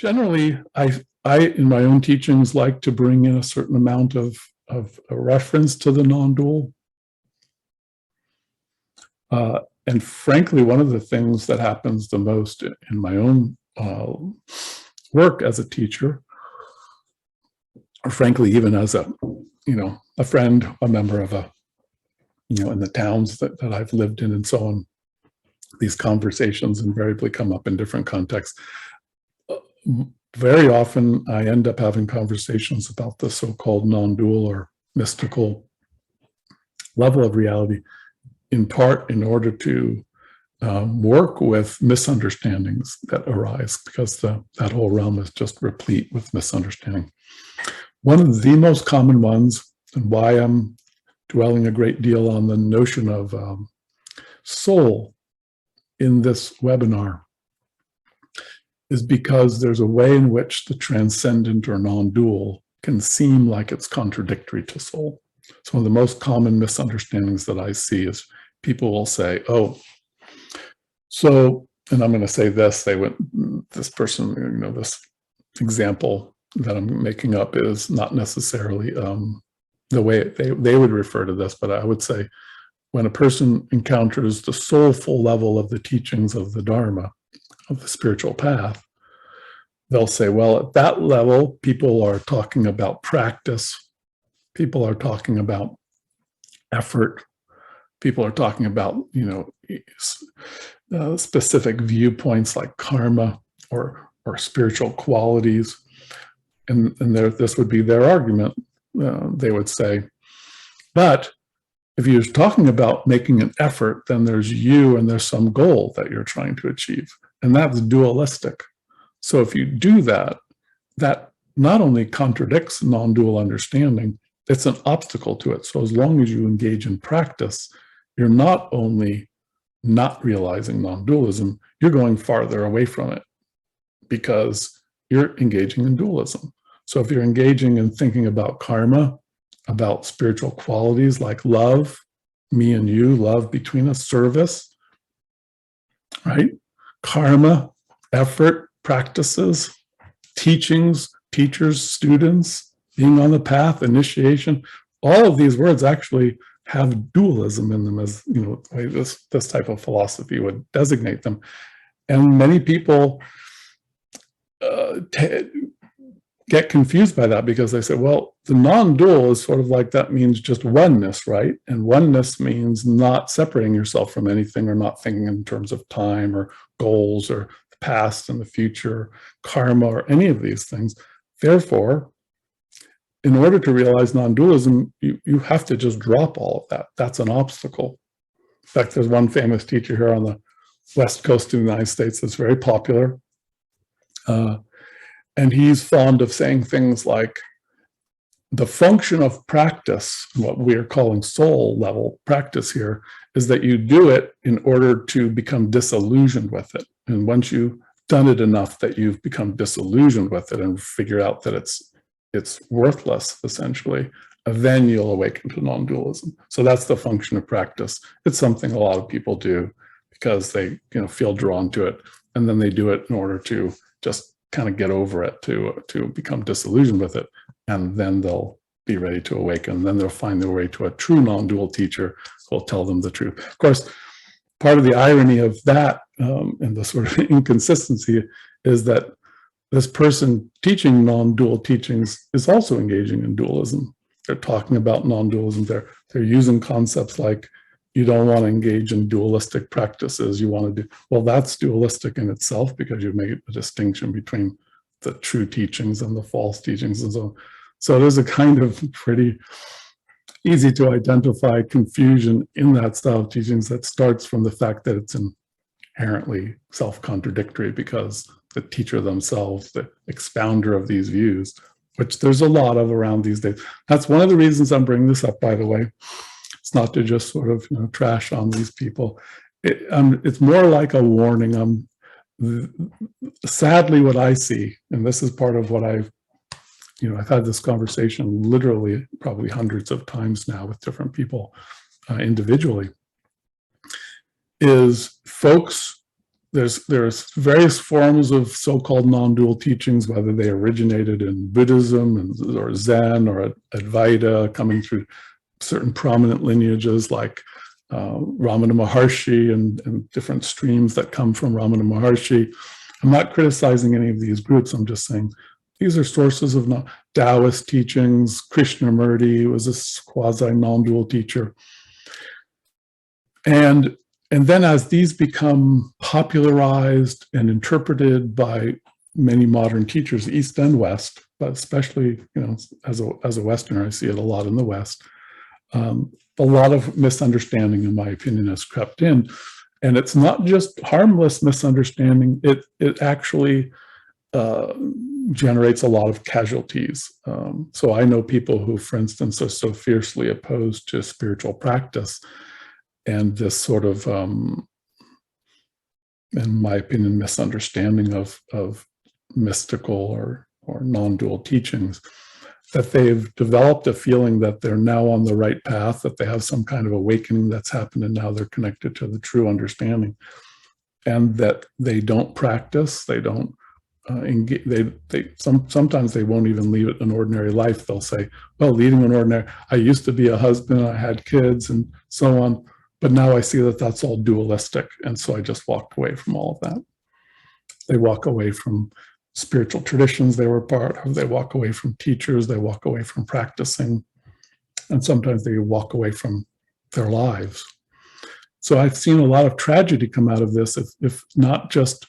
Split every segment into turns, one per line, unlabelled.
Generally, I in my own teachings like to bring in a certain amount of a reference to the non-dual. And frankly, one of the things that happens the most in my own work as a teacher, or frankly, even as a friend, a member of in the towns that I've lived in and so on, these conversations invariably come up in different contexts. Very often I end up having conversations about the so-called non-dual or mystical level of reality, in part in order to work with misunderstandings that arise, because that whole realm is just replete with misunderstanding. One of the most common ones, and why I'm dwelling a great deal on the notion of soul in this webinar, is because there's a way in which the transcendent or non-dual can seem like it's contradictory to soul. So one of the most common misunderstandings that I see is people will say, oh, so, and I'm going to say this, this person, this example that I'm making up is not necessarily the way they would refer to this, but I would say when a person encounters the soulful level of the teachings of the Dharma, of the spiritual path, they'll say, well, at that level, people are talking about practice, people are talking about effort, people are talking about, specific viewpoints like karma or spiritual qualities. And this would be their argument. They would say, but if you're talking about making an effort, then there's you and there's some goal that you're trying to achieve. And that's dualistic. So if you do that, that not only contradicts non-dual understanding, it's an obstacle to it. So as long as you engage in practice, you're not only not realizing non-dualism, you're going farther away from it because you're engaging in dualism. So if you're engaging in thinking about karma, about spiritual qualities like love, me and you, love between us, service, right? Karma, effort, practices, teachings, teachers, students, being on the path, initiation, all of these words actually have dualism in them, as the way this type of philosophy would designate them. And many people get confused by that because they say, well, the non-dual is sort of like, that means just oneness, right? And oneness means not separating yourself from anything or not thinking in terms of time or goals or the past and the future, karma, or any of these things. Therefore, in order to realize non-dualism, you have to just drop all of that. That's an obstacle. In fact, there's one famous teacher here on the West Coast of the United States that's very popular. And he's fond of saying things like, the function of practice, what we are calling soul level practice here, is that you do it in order to become disillusioned with it. And once you've done it enough that you've become disillusioned with it and figure out that it's worthless, essentially, then you'll awaken to non-dualism. So that's the function of practice. It's something a lot of people do because they feel drawn to it, and then they do it in order to just kind of get over it, to become disillusioned with it, and then they'll be ready to awaken. Then they'll find their way to a true non-dual teacher who will tell them the truth. Of course, part of the irony of that and the sort of inconsistency is that this person teaching non-dual teachings is also engaging in dualism. They're talking about non-dualism. They're using concepts like, you don't want to engage in dualistic practices. You want to do, well, that's dualistic in itself because you've made a distinction between the true teachings and the false teachings and so on. So there's a kind of pretty easy to identify confusion in that style of teachings that starts from the fact that it's inherently self-contradictory because the teacher themselves, the expounder of these views, which there's a lot of around these days. That's one of the reasons I'm bringing this up, by the way. It's not to just sort of trash on these people. It's more like a warning. Sadly, what I see, and this is part of what I've had this conversation literally probably hundreds of times now with different people individually, is folks there's various forms of so-called non-dual teachings, whether they originated in Buddhism or Zen or Advaita, coming through certain prominent lineages like Ramana Maharshi and different streams that come from Ramana Maharshi. I'm not criticizing any of these groups. I'm just saying these are sources of Taoist teachings. Krishnamurti was a quasi non-dual teacher. And then as these become popularized and interpreted by many modern teachers, East and West, but especially, as a Westerner, I see it a lot in the West, a lot of misunderstanding, in my opinion, has crept in. And it's not just harmless misunderstanding, it actually generates a lot of casualties. So I know people who, for instance, are so fiercely opposed to spiritual practice and this sort of, in my opinion, misunderstanding of mystical or non-dual teachings, that they've developed a feeling that they're now on the right path, that they have some kind of awakening that's happened, and now they're connected to the true understanding, and that they don't practice, they don't engage, sometimes they won't even lead an ordinary life. They'll say, well, leading an ordinary, I used to be a husband, I had kids and so on, but now I see that that's all dualistic, and so I just walked away from all of that. They walk away from spiritual traditions they were part of, they walk away from teachers, they walk away from practicing, and sometimes they walk away from their lives. So I've seen a lot of tragedy come out of this, if not just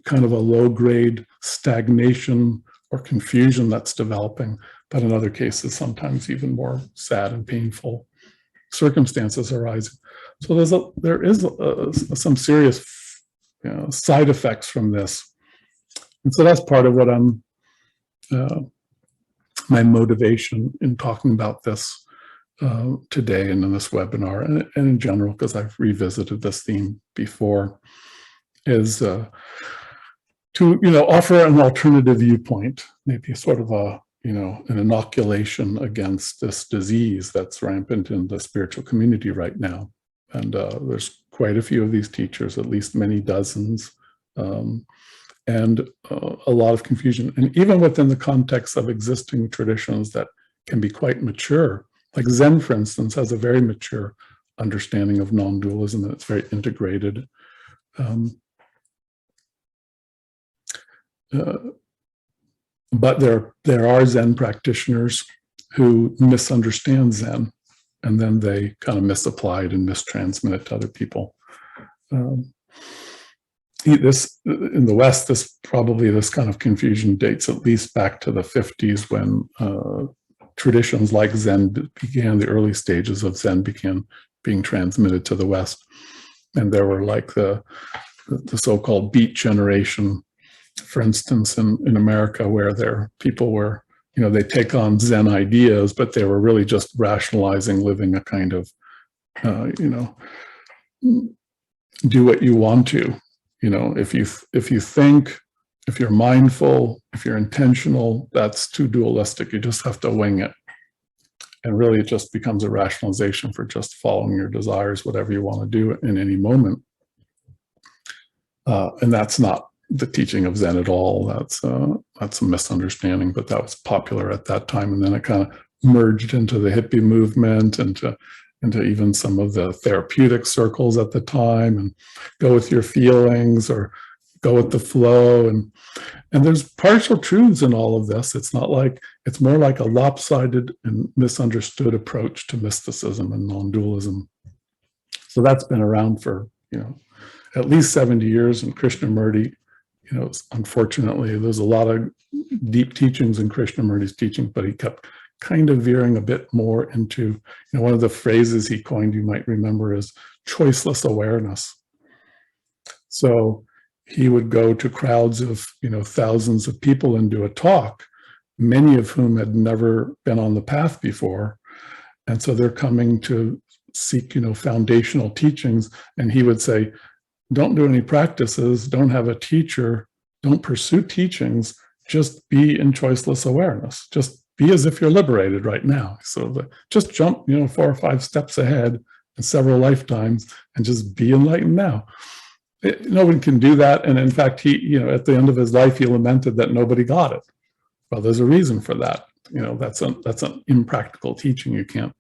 kind of a low-grade stagnation or confusion that's developing, but in other cases, sometimes even more sad and painful circumstances arising. So there is some serious side effects from this. And so that's part of what my motivation in talking about this today and in this webinar, and in general, because I've revisited this theme before, is to offer an alternative viewpoint, maybe sort of an inoculation against this disease that's rampant in the spiritual community right now. And there's quite a few of these teachers, at least many dozens, and a lot of confusion. And even within the context of existing traditions that can be quite mature, like Zen, for instance, has a very mature understanding of non-dualism, and it's very integrated. But there are Zen practitioners who misunderstand Zen, and then they kind of misapply it and mistransmit it to other people. This in the West, this kind of confusion dates at least back to the 50s, when traditions like Zen began, the early stages of Zen began being transmitted to the West. And there were like the so-called Beat generation, for instance, in America, where people were, they take on Zen ideas, but they were really just rationalizing living a kind of, do what you want to. If you think, if you're mindful, if you're intentional, that's too dualistic. You just have to wing it. And really it just becomes a rationalization for just following your desires, whatever you want to do in any moment. And that's not the teaching of Zen at all. That's a misunderstanding, but that was popular at that time. And then it kind of merged into the hippie movement, into even some of the therapeutic circles at the time, and go with your feelings or go with the flow. And there's partial truths in all of this. It's not like, it's more like a lopsided and misunderstood approach to mysticism and non-dualism. So that's been around for, at least 70 years. And Krishnamurti, unfortunately, there's a lot of deep teachings in Krishnamurti's teaching, but he kept kind of veering a bit more into, one of the phrases he coined, you might remember, is choiceless awareness. So he would go to crowds of, thousands of people and do a talk, many of whom had never been on the path before. And so they're coming to seek, foundational teachings. And he would say, don't do any practices, don't have a teacher, don't pursue teachings, just be in choiceless awareness. Just be as if you're liberated right now. So just jump, 4 or 5 steps ahead in several lifetimes and just be enlightened now. No one can do that. And in fact, he, at the end of his life, he lamented that nobody got it. Well, there's a reason for that. That's an impractical teaching. You can't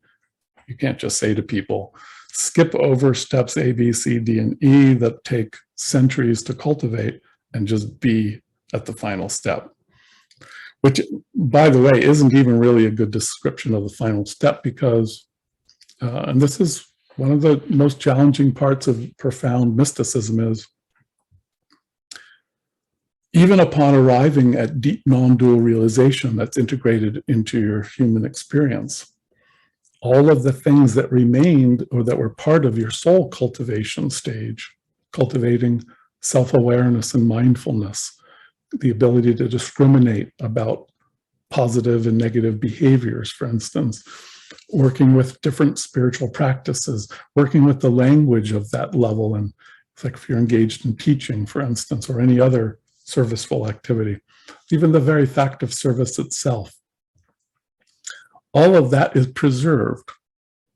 just say to people, skip over steps A, B, C, D, and E that take centuries to cultivate and just be at the final step. Which, by the way, isn't even really a good description of the final step, because, and this is one of the most challenging parts of profound mysticism, is even upon arriving at deep non-dual realization that's integrated into your human experience, all of the things that remained or that were part of your soul cultivation stage, cultivating self-awareness and mindfulness, the ability to discriminate about positive and negative behaviors, for instance, working with different spiritual practices, working with the language of that level. And it's like if you're engaged in teaching, for instance, or any other serviceful activity, even the very fact of service itself, all of that is preserved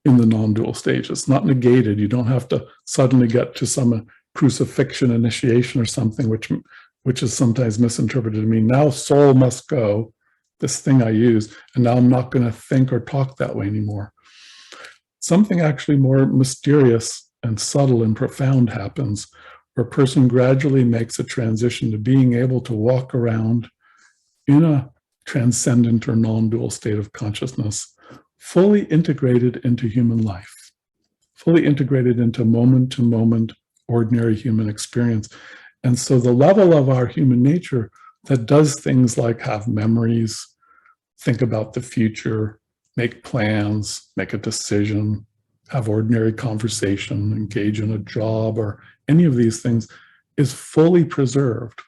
in the non-dual stage. It's not negated. You don't have to suddenly get to some crucifixion initiation or something, which is sometimes misinterpreted to mean now soul must go, this thing I use, and now I'm not going to think or talk that way anymore. Something actually more mysterious and subtle and profound happens, where a person gradually makes a transition to being able to walk around in a transcendent or non-dual state of consciousness, fully integrated into human life, fully integrated into moment-to-moment ordinary human experience. And so the level of our human nature that does things like have memories, think about the future, make plans, make a decision, have ordinary conversation, engage in a job, or any of these things, is fully preserved.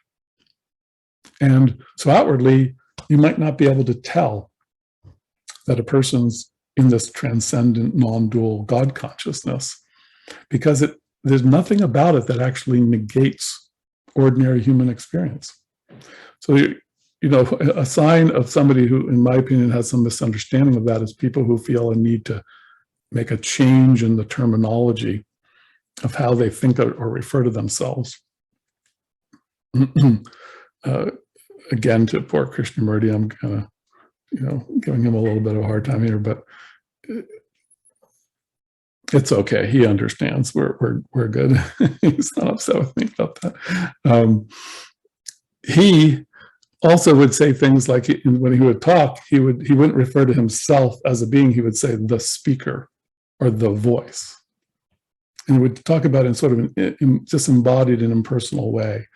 And so outwardly, you might not be able to tell that a person's in this transcendent non-dual God consciousness, because there's nothing about it that actually negates ordinary human experience. So, a sign of somebody who, in my opinion, has some misunderstanding of that is people who feel a need to make a change in the terminology of how they think or refer to themselves. Again, to poor Krishnamurti, I'm kind of, giving him a little bit of a hard time here, but it's okay. He understands. We're good. He's not upset with me about that. He also would say things like, when he would talk, he wouldn't refer to himself as a being. He would say the speaker or the voice, and he would talk about it in sort of an disembodied and impersonal way.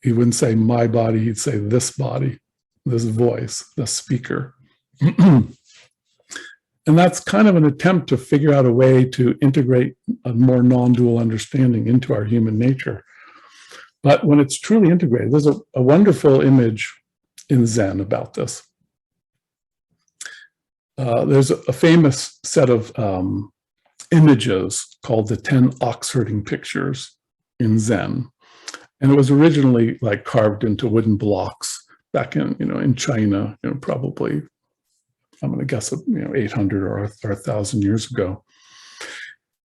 He wouldn't say my body. He'd say this body, this voice, the speaker. And that's kind of an attempt to figure out a way to integrate a more non-dual understanding into our human nature. But when it's truly integrated, there's a wonderful image in Zen about this. There's a famous set of images called the 10 ox-herding pictures in Zen. And it was originally like carved into wooden blocks back in China, probably, I'm going to guess, 800 or 1,000 years ago.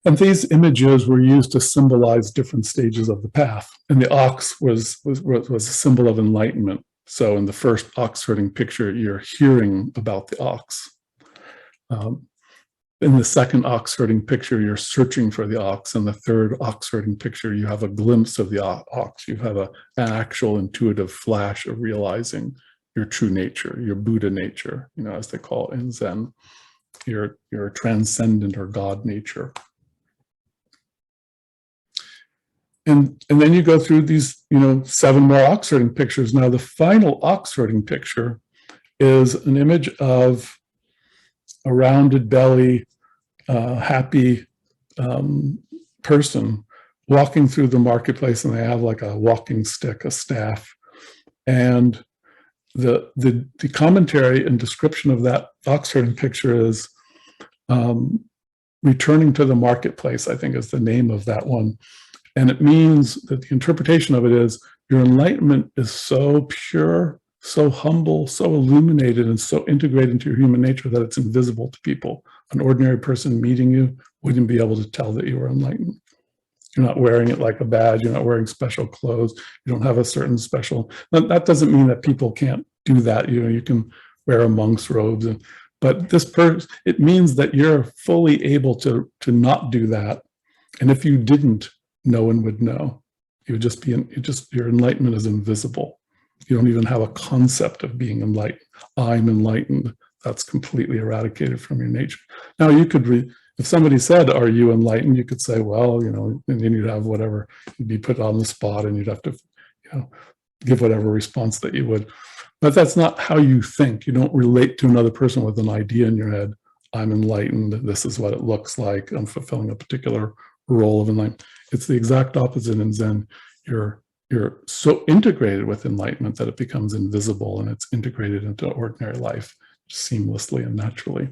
And these images were used to symbolize different stages of the path. And the ox was a symbol of enlightenment. So in the first ox herding picture, you're hearing about the ox. In the second ox herding picture, you're searching for the ox. In the third ox herding picture, you have a glimpse of the ox. You have an actual intuitive flash of realizing your true nature, your Buddha nature, as they call it in Zen, your transcendent or God nature. And then you go through these, 7 more ox herding pictures. Now, the final ox herding picture is an image of a rounded belly, happy person walking through the marketplace, and they have like a walking stick, a staff. And the commentary and description of that ox herding picture is returning to the marketplace, I think is the name of that one. And it means that the interpretation of it is your enlightenment is so pure, so humble, so illuminated, and so integrated into your human nature that it's invisible to people. An ordinary person meeting you wouldn't be able to tell that you were enlightened. You're not wearing it like a badge. You're not wearing special clothes. You don't have a certain special. That doesn't mean that people can't do that. You can wear a monk's robes, but it means that you're fully able to not do that. And if you didn't, no one would know. You would just be your enlightenment is invisible. You don't even have a concept of being enlightened. I'm enlightened. That's completely eradicated from your nature. Now you could if somebody said, "Are you enlightened?" You could say, "Well, and then you'd have whatever, you'd be put on the spot and you'd have to, give whatever response that you would." But that's not how you think. You don't relate to another person with an idea in your head. I'm enlightened. This is what it looks like. I'm fulfilling a particular role of enlightenment. It's the exact opposite in Zen. You're so integrated with enlightenment that it becomes invisible and it's integrated into ordinary life seamlessly and naturally.